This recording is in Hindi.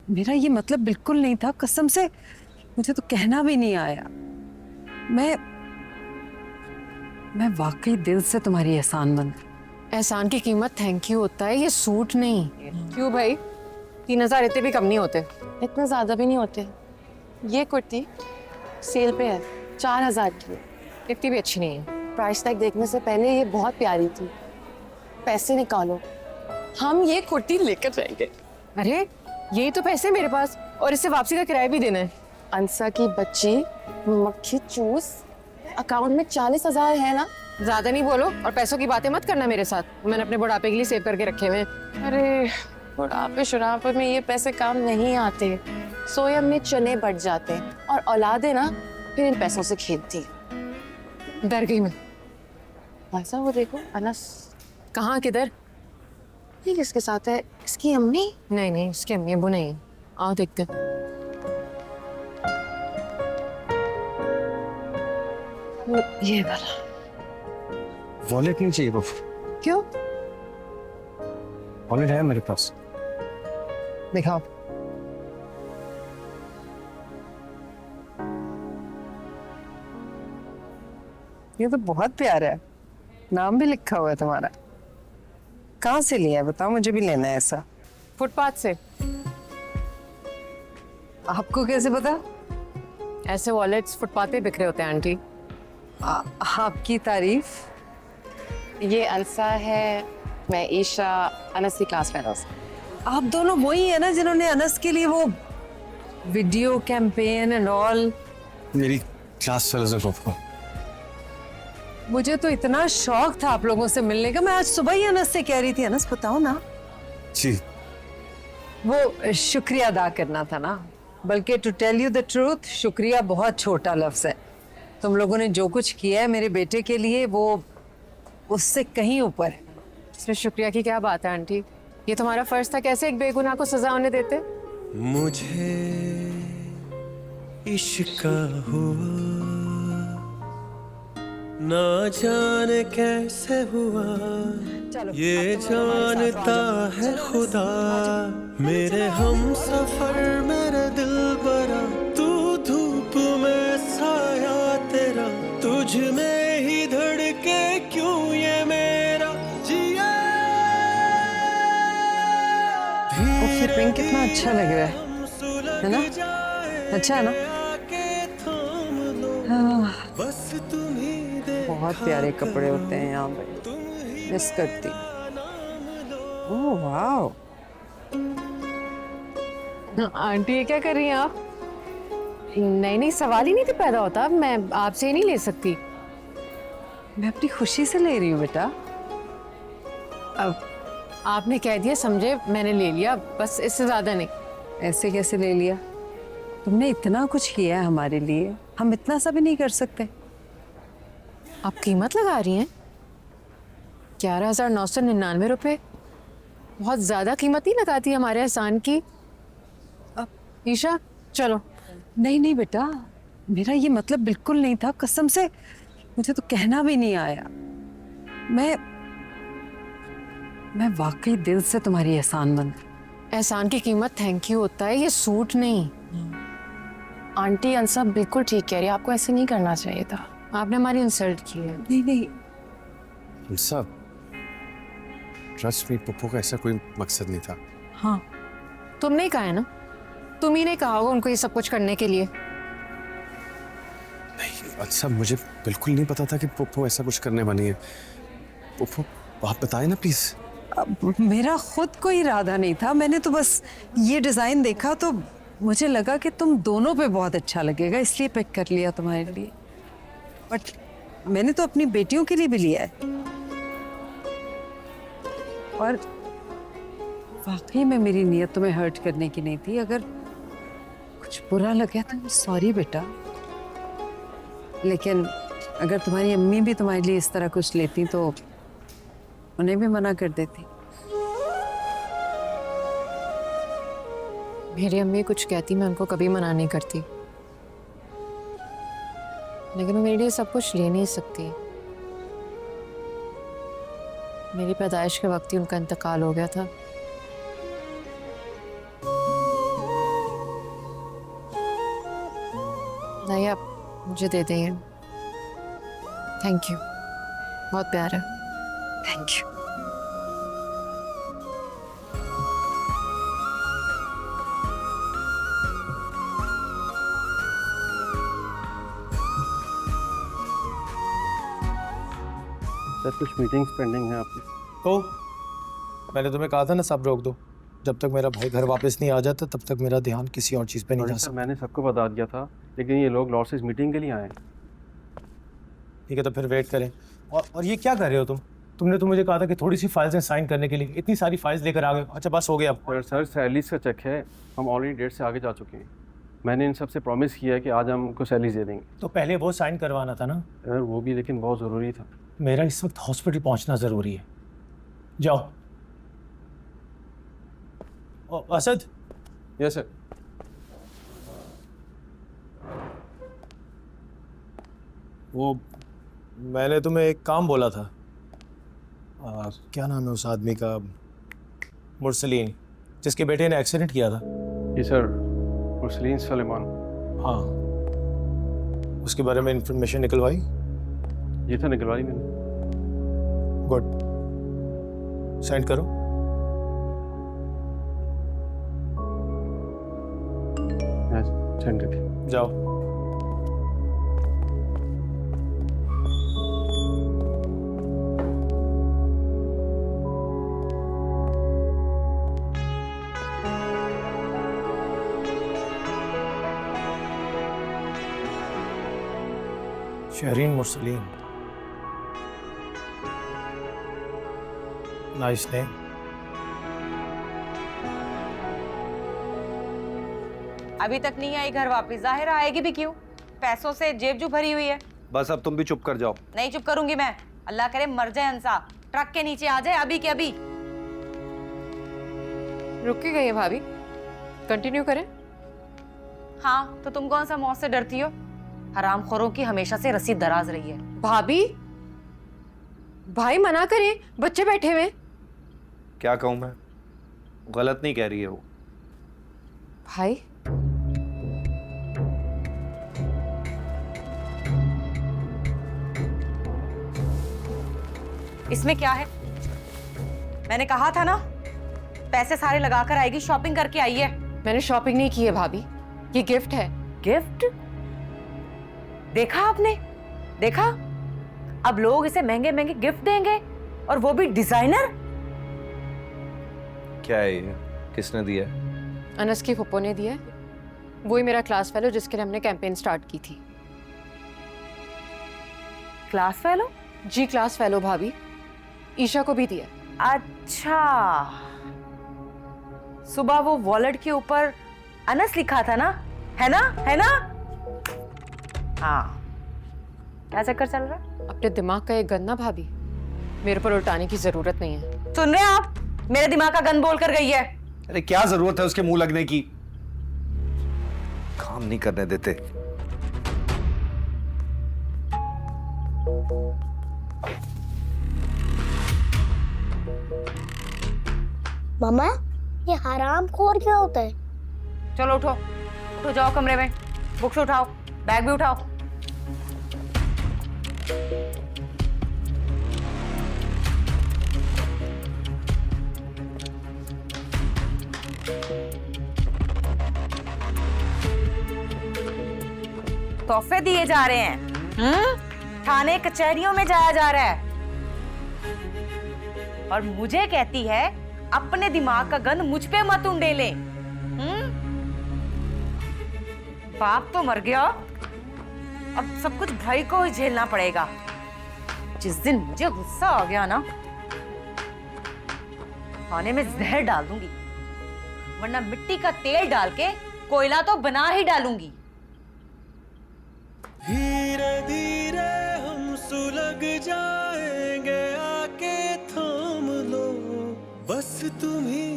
मेरा ये मतलब बिल्कुल नहीं था, कसम से मुझे तो कहना भी नहीं आया। मैं वाकई दिल से तुम्हारी एहसानमंद। एहसान की कीमत थैंक यू होता है, ये सूट नहीं। क्यों भाई, 3000 इतने भी कम नहीं होते। इतना ज़्यादा भी नहीं होते। ये कुर्ती सेल पे है, 4000 की है। इतनी भी अच्छी नहीं है। प्राइस टैग देखने से पहले ये बहुत प्यारी थी। पैसे निकालो, हम ये कुर्ती लेकर जाएंगे। अरे यही तो पैसे मेरे पास, और इससे वापसी का किराया भी देना है। अंसा की बच्ची, मक्खी चूस, अकाउंट में 40,000 है ना। ज्यादा नहीं बोलो और पैसों की बातें मत करना मेरे साथ, मैंने अपने बुढ़ापे के लिए सेव करके रखे हुए हैं। अरे बुढ़ापे शुरापे में ये पैसे काम नहीं आते। सोया में चने बढ़ जाते हैं और औलादे ना फिर इन पैसों से खेलती। डर गई मैं। ऐसा वो देखो अनस, कहाँ, किधर? ये किसके साथ है? इसकी अम्मी? नहीं नहीं, उसकी अम्मी अबू नहीं है। आओ देखते हैं। ये वाला। वॉलेट नहीं चाहिए बफ। क्यों? वॉलेट है मेरे पास। दिखाओ। ये तो बहुत प्यारा है, नाम भी लिखा हुआ है तुम्हारा। कहाँ से लिया है बताओ, मुझे भी लेना है ऐसा। फुटपाथ से। आपको कैसे पता? ऐसे वॉलेट्स फुटपाथ पे बिखरे होते हैं आंटी। आपकी तारीफ। ये अंसा है, मैं ईशा, अनस की क्लास फेलोज। आप दोनों वही है ना जिन्होंने अनस के लिए वो वीडियो कैंपेन एंड ऑल। मेरी क्लास फेलोज है बफ को। मुझे तो इतना शौक था आप लोगों से मिलने का, मैं आज सुबह ही अनस से कह रही थी, अनस बताओ ना। जी। वो शुक्रिया अदा करना था ना, बल्कि to tell you the truth, शुक्रिया बहुत छोटा लफ्ज है। तुम लोगों ने जो कुछ किया है मेरे बेटे के लिए वो उससे कहीं ऊपर है। इसमें शुक्रिया की क्या बात है आंटी, ये तुम्हारा फर्ज था, कैसे एक बेगुनाह को सजा होने देते। मुझे इश्क हुआ ना जाने कैसे हुआ, ये जानता है खुदा। मेरे हम सफर मेरे दिल बरा, तू धूप में साया तेरा, तुझ में ही धड़के क्यों ये मेरा जिया। फिर पिंक कितना अच्छा लग रहा है ना? अच्छा है ना? हाँ, बस तुम ही बहुत प्यारे कपड़े होते हैं यहाँ पे, मिस करती। Oh wow. आंटी ये क्या कर रही हैं आप? नहीं नहीं, सवाल ही नहीं तो पैदा होता, मैं आपसे ही नहीं ले सकती। मैं अपनी खुशी से ले रही हूँ बेटा। अब आपने कह दिया समझे, मैंने ले लिया, बस इससे ज्यादा नहीं। ऐसे कैसे ले लिया? तुमने इतना कुछ किया है हमारे लिए, हम इतना सा भी नहीं कर सकते? आप कीमत लगा रही हैं? 11,999 रुपये, बहुत ज्यादा कीमत ही लगाती है हमारे एहसान की। अब ईशा चलो। नहीं नहीं बेटा, मेरा ये मतलब बिल्कुल नहीं था, कसम से मुझे तो कहना भी नहीं आया। मैं वाकई दिल से तुम्हारी एहसानमंद। एहसान की कीमत थैंक यू होता है, ये सूट नहीं। आंटी अंसा बिल्कुल ठीक कह रही है, आपको ऐसे नहीं करना चाहिए था। आपने हमारी इंसल्ट की है। नहीं नहीं सब ट्रस्ट मी, पप्पू का ऐसा कोई मकसद नहीं था। हाँ, तुमने ही कहा है ना, तुम ही ने कहा होगा उनको ये सब कुछ करने के लिए। नहीं अच्छा, मुझे बिल्कुल नहीं पता था कि पप्पू ऐसा कुछ करने वाली है। पप्पू आप बताएं ना प्लीज। अब मेरा खुद कोई इरादा नहीं था, मैंने तो बस ये डिजाइन देखा तो मुझे लगा कि तुम दोनों पे बहुत अच्छा लगेगा, इसलिए पिक कर लिया तुम्हारे लिए। बट मैंने तो अपनी बेटियों के लिए भी लिया है, और वाकई में मेरी नीयत तुम्हें हर्ट करने की नहीं थी। अगर कुछ बुरा लगा तो सॉरी बेटा, लेकिन अगर तुम्हारी अम्मी भी तुम्हारे लिए इस तरह कुछ लेती तो उन्हें भी मना कर देती। मेरी अम्मी कुछ कहती मैं उनको कभी मना नहीं करती, लेकिन वो मेरे लिए सब कुछ ले नहीं सकती। मेरी पैदाइश के वक्त ही उनका इंतकाल हो गया था। नहीं, आप मुझे दे दें। थैंक यू, बहुत प्यार है। Thank you. सर कुछ मीटिंग्स पेंडिंग है आपकी। तो मैंने तुम्हें कहा था ना, सब रोक दो। जब तक मेरा भाई घर वापस नहीं आ जाता तब तक मेरा ध्यान किसी और चीज़ पे नहीं जा सर सकता। मैंने सबको बता दिया था, लेकिन ये लोग लॉसेस मीटिंग के लिए आए हैं। ठीक है, तो फिर वेट करें। और ये क्या कर रहे हो तुम? तुमने तो मुझे कहा था कि थोड़ी सी फाइल्स हैं साइन करने के लिए, इतनी सारी फाइल्स लेकर आ गए। अच्छा बस हो गया अब। सर सैलरीज का चेक है, हम ऑलरेडी डेट से आगे जा चुके हैं। मैंने इन सबसे प्रॉमिस किया है कि आज हम उनको सैलरीज दे देंगे। तो पहले वो साइन करवाना था ना। सर वो भी लेकिन बहुत ज़रूरी था। मेरा इस वक्त हॉस्पिटल पहुंचना ज़रूरी है। जाओ। असद। Yes sir. वो मैंने तुम्हें एक काम बोला था। क्या नाम है उस आदमी का? मुरसलीन, जिसके बेटे ने एक्सीडेंट किया था। जी सर, मुरसलीन सलेमान। हाँ, उसके बारे में इंफॉर्मेशन निकलवाई? ये तो निकलवाई मैंने। गुड, सेंड करो। सेंड कर। जाओ। Shahreen Mursaleen, nice name. अभी तक नहीं आई घर वापस, जाहिर आएगी भी क्यों? पैसों से जेब जो भरी हुई है। बस अब तुम भी चुप कर जाओ। नहीं चुप करूंगी मैं, अल्लाह करे मर जाए अंसा, ट्रक के नीचे आ जाए अभी के अभी। रुक ही गई है भाभी, कंटिन्यू करें? हाँ तो तुम कौन सा मौत से डरती हो? हरामखोरों की हमेशा से रस्सी दराज रही है। भाभी, भाई मना करें, बच्चे बैठे हुए। क्या कहूँ मैं, गलत नहीं कह रही है वो। भाई इसमें क्या है? मैंने कहा था ना, पैसे सारे लगा कर आएगी, शॉपिंग करके आई है। मैंने शॉपिंग नहीं की है भाभी, ये गिफ्ट है। गिफ्ट? देखा आपने, देखा? अब लोग इसे महंगे महंगे गिफ्ट देंगे, और वो भी डिजाइनर। क्या है ये, किसने दिया है? अनस की फुप्पो ने दिया है, वही मेरा क्लास फेलो जिसके लिए हमने कैंपेन स्टार्ट की थी। Class fellow? जी क्लास फेलो भाभी, ईशा को भी दिया। अच्छा, सुबह वो वॉलेट के ऊपर अनस लिखा था ना, है ना, है ना? हाँ, क्या चक्कर चल रहा है? अपने दिमाग का एक गन्ना भाभी, मेरे पर उल्टाने की जरूरत नहीं है। सुन रहे हैं आप? मेरे दिमाग का गन बोल कर गई है। अरे क्या जरूरत है उसके मुंह लगने की, काम नहीं करने देते। मामा, ये हरामखोर क्या होता है? चलो उठो, उठो, जाओ कमरे में, बुक्स उठाओ, बैग भी उठाओ। तोहफे दिए जा रहे हैं, थाने कचहरियों में जाया जा रहा है, और मुझे कहती है अपने दिमाग का गंद मुझ पे मत उंडेले। बाप तो मर गया, अब सब कुछ भाई को ही झेलना पड़ेगा। जिस दिन मुझे गुस्सा आ गया ना, खाने में जहर डाल दूंगी, वरना मिट्टी का तेल डाल के कोयला तो बना ही डालूंगी। धीरे धीरे हम सुलग जाएंगे, आके थाम लो बस तुम ही